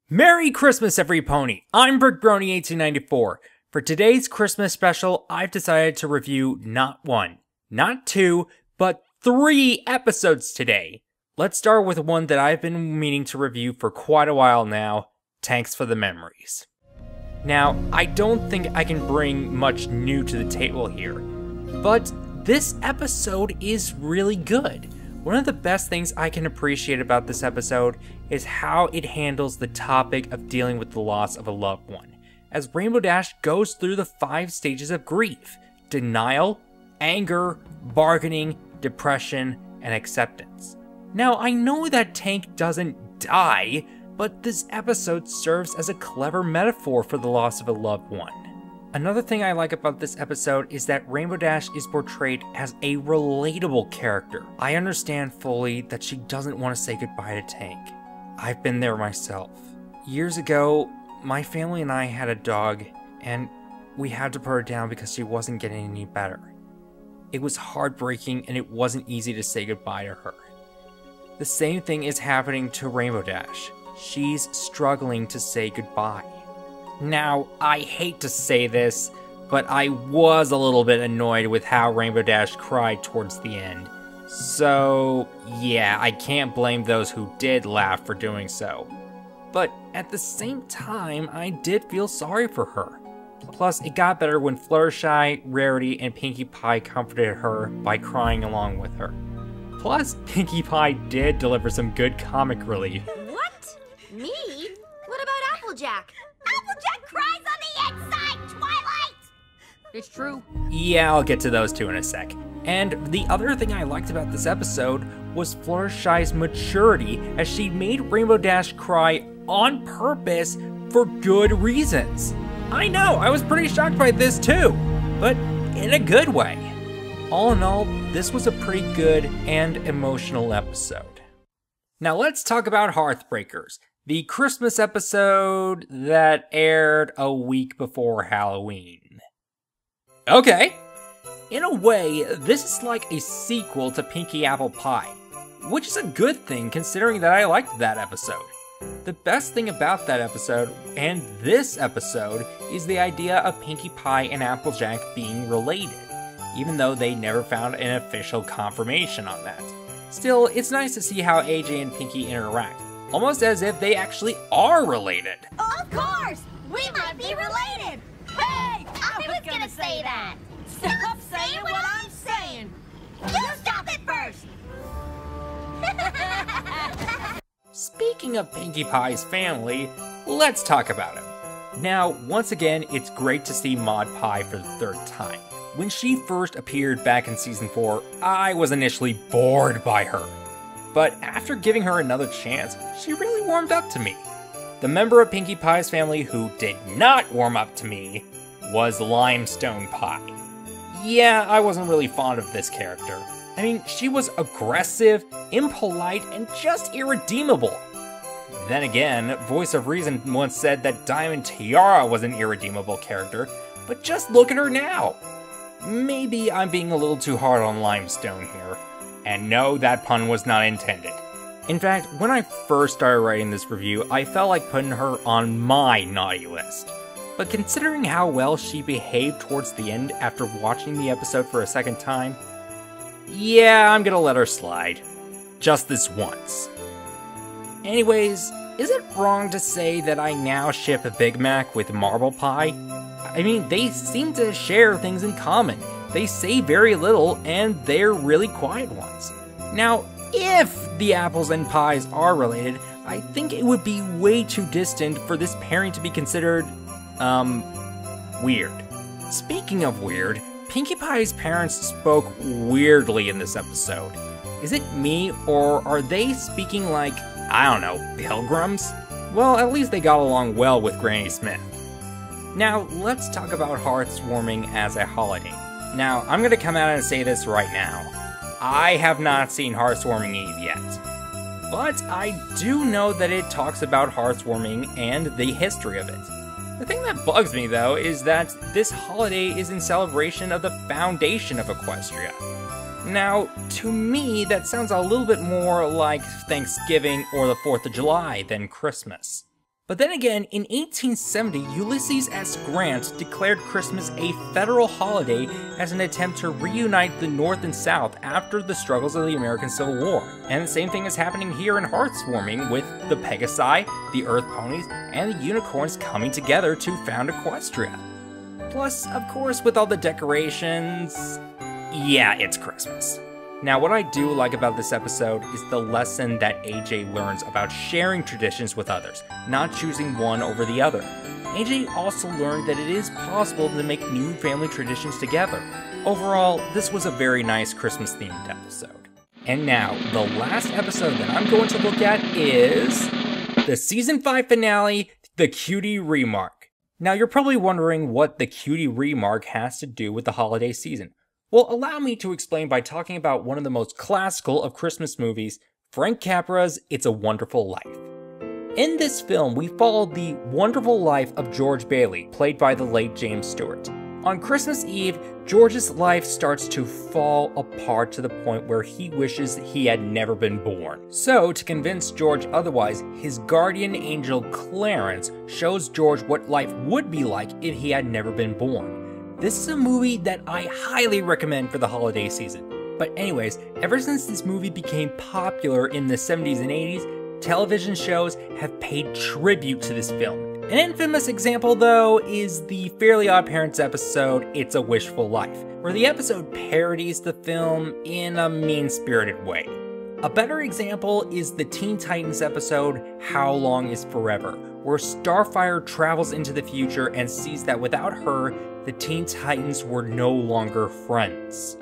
Merry Christmas, every pony! I'm BrickBrony1894. For today's Christmas special, I've decided to review not one, not two, but 3 episodes today. Let's start with one that I've been meaning to review for quite a while now, Thanks for the Memories. Now, I don't think I can bring much new to the table here, but this episode is really good. One of the best things I can appreciate about this episode is how it handles the topic of dealing with the loss of a loved one, as Rainbow Dash goes through the 5 stages of grief: denial, anger, bargaining, depression, and acceptance. Now, I know that Tank doesn't die, but this episode serves as a clever metaphor for the loss of a loved one. Another thing I like about this episode is that Rainbow Dash is portrayed as a relatable character. I understand fully that she doesn't want to say goodbye to Tank. I've been there myself. Years ago, my family and I had a dog, and we had to put her down because she wasn't getting any better. It was heartbreaking, and it wasn't easy to say goodbye to her. The same thing is happening to Rainbow Dash. She's struggling to say goodbye. Now, I hate to say this, but I was a little bit annoyed with how Rainbow Dash cried towards the end. So, yeah, I can't blame those who did laugh for doing so. But at the same time, I did feel sorry for her. Plus, it got better when Fluttershy, Rarity, and Pinkie Pie comforted her by crying along with her. Plus, Pinkie Pie did deliver some good comic relief. What? Me? What about Applejack? Applejack cries on the inside, Twilight! It's true. Yeah, I'll get to those two in a sec. And the other thing I liked about this episode was Fluttershy's maturity, as she made Rainbow Dash cry on purpose for good reasons. I know, I was pretty shocked by this too, but in a good way. All in all, this was a pretty good and emotional episode. Now let's talk about Heartbreakers, the Christmas episode that aired a week before Halloween. Okay. In a way, this is like a sequel to Pinkie Apple Pie, which is a good thing considering that I liked that episode. The best thing about that episode, and this episode, is the idea of Pinkie Pie and Applejack being related, even though they never found an official confirmation on that. Still, it's nice to see how AJ and Pinkie interact, almost as if they actually are related. Of course! We might be related! Hey! I was gonna say that! Stop saying what I'm saying! You stop it first! Speaking of Pinkie Pie's family, let's talk about him. Now, once again, it's great to see Maud Pie for the 3rd time. When she first appeared back in Season 4, I was initially bored by her. But after giving her another chance, she really warmed up to me. The member of Pinkie Pie's family who did not warm up to me was Limestone Pie. Yeah, I wasn't really fond of this character. I mean, she was aggressive, impolite, and just irredeemable. Then again, Voice of Reason once said that Diamond Tiara was an irredeemable character, but just look at her now. Maybe I'm being a little too hard on Limestone here. And no, that pun was not intended. In fact, when I first started writing this review, I felt like putting her on my naughty list. But considering how well she behaved towards the end after watching the episode for a second time, yeah, I'm gonna let her slide. Just this once. Anyways, is it wrong to say that I now ship a Big Mac with Marble Pie? I mean, they seem to share things in common. They say very little, and they're really quiet ones. Now, if the apples and pies are related, I think it would be way too distant for this pairing to be considered, weird. Speaking of weird, Pinkie Pie's parents spoke weirdly in this episode. Is it me, or are they speaking like, I don't know, pilgrims? Well, at least they got along well with Granny Smith. Now, let's talk about Heartswarming as a holiday. Now, I'm gonna come out and say this right now. I have not seen Heartswarming Eve yet. But I do know that it talks about Heartswarming and the history of it. The thing that bugs me, though, is that this holiday is in celebration of the foundation of Equestria. Now, to me, that sounds a little bit more like Thanksgiving or the 4th of July than Christmas. But then again, in 1870, Ulysses S. Grant declared Christmas a federal holiday as an attempt to reunite the North and South after the struggles of the American Civil War. And the same thing is happening here in Heartswarming with the Pegasi, the Earth Ponies, and the Unicorns coming together to found Equestria. Plus, of course, with all the decorations, yeah, it's Christmas. Now, what I do like about this episode is the lesson that AJ learns about sharing traditions with others, not choosing one over the other. AJ also learned that it is possible to make new family traditions together. Overall, this was a very nice Christmas-themed episode. And now, the last episode that I'm going to look at is the Season 5 finale, the Cutie Remark. Now, you're probably wondering what the Cutie Remark has to do with the holiday season. Well, allow me to explain by talking about one of the most classical of Christmas movies, Frank Capra's It's a Wonderful Life. In this film, we follow the wonderful life of George Bailey, played by the late James Stewart. On Christmas Eve, George's life starts to fall apart to the point where he wishes he had never been born. So, to convince George otherwise, his guardian angel Clarence shows George what life would be like if he had never been born. This is a movie that I highly recommend for the holiday season. But anyways, ever since this movie became popular in the 70s and 80s, television shows have paid tribute to this film. An infamous example, though, is the Fairly OddParents episode, It's a Wishful Life, where the episode parodies the film in a mean-spirited way. A better example is the Teen Titans episode, How Long is Forever, where Starfire travels into the future and sees that without her, the Teen Titans were no longer friends.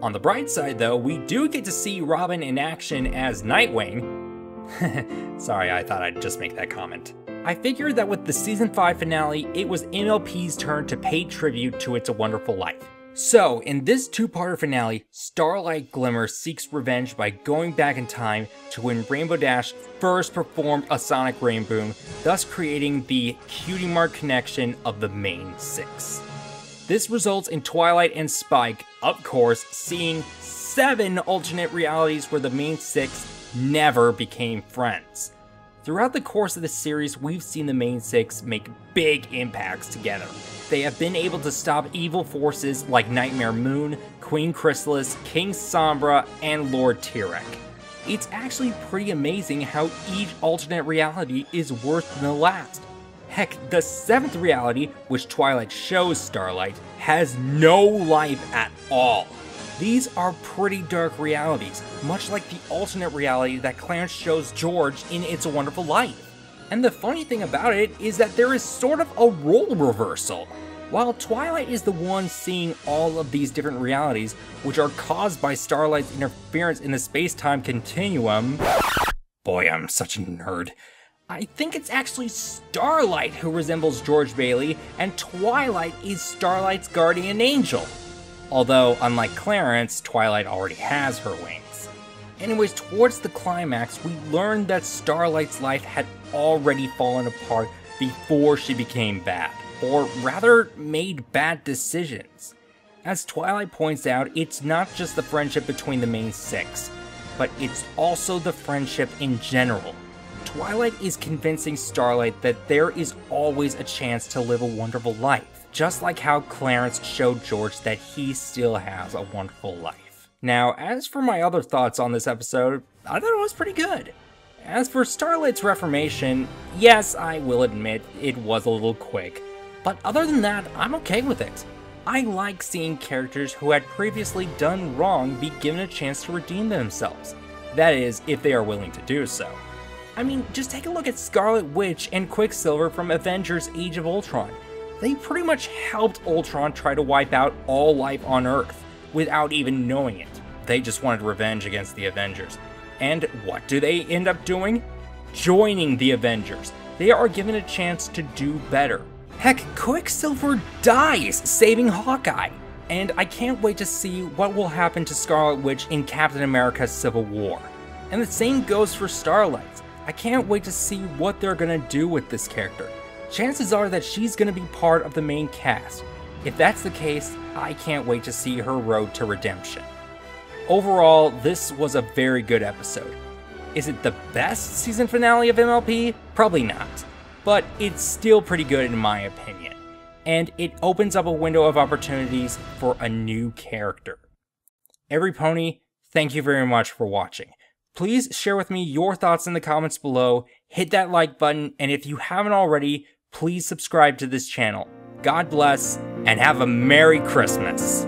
On the bright side, though, we do get to see Robin in action as Nightwing. Sorry, I thought I'd just make that comment. I figured that with the Season 5 finale, it was MLP's turn to pay tribute to It's a Wonderful Life. So, in this two-parter finale, Starlight Glimmer seeks revenge by going back in time to when Rainbow Dash first performed a sonic rainboom, thus creating the Cutie Mark connection of the main six. This results in Twilight and Spike, of course, seeing 7 alternate realities where the main six never became friends. Throughout the course of the series, we've seen the main six make big impacts together. They have been able to stop evil forces like Nightmare Moon, Queen Chrysalis, King Sombra, and Lord Tyrek. It's actually pretty amazing how each alternate reality is worse than the last. Heck, the 7th reality, which Twilight shows Starlight, has no life at all. These are pretty dark realities, much like the alternate reality that Clarence shows George in It's a Wonderful Life. And the funny thing about it is that there is sort of a role reversal. While Twilight is the one seeing all of these different realities, which are caused by Starlight's interference in the space-time continuum... Boy, I'm such a nerd. I think it's actually Starlight who resembles George Bailey, and Twilight is Starlight's guardian angel. Although, unlike Clarence, Twilight already has her wings. Anyways, towards the climax, we learned that Starlight's life had already fallen apart before she became bad, or rather, made bad decisions. As Twilight points out, it's not just the friendship between the main six, but it's also the friendship in general. Twilight is convincing Starlight that there is always a chance to live a wonderful life, just like how Clarence showed George that he still has a wonderful life. Now, as for my other thoughts on this episode, I thought it was pretty good. As for Starlight's reformation, yes, I will admit it was a little quick, but other than that, I'm okay with it. I like seeing characters who had previously done wrong be given a chance to redeem themselves. That is, if they are willing to do so. I mean, just take a look at Scarlet Witch and Quicksilver from Avengers Age of Ultron. They pretty much helped Ultron try to wipe out all life on Earth without even knowing it. They just wanted revenge against the Avengers. And what do they end up doing? Joining the Avengers. They are given a chance to do better. Heck, Quicksilver dies saving Hawkeye. And I can't wait to see what will happen to Scarlet Witch in Captain America Civil War. And the same goes for Starlight. I can't wait to see what they're gonna do with this character. Chances are that she's gonna be part of the main cast. If that's the case, I can't wait to see her road to redemption. Overall, this was a very good episode. Is it the best season finale of MLP? Probably not. but it's still pretty good in my opinion, and it opens up a window of opportunities for a new character. Every Pony, thank you very much for watching. Please share with me your thoughts in the comments below, hit that like button, and if you haven't already, please subscribe to this channel. God bless, and have a Merry Christmas!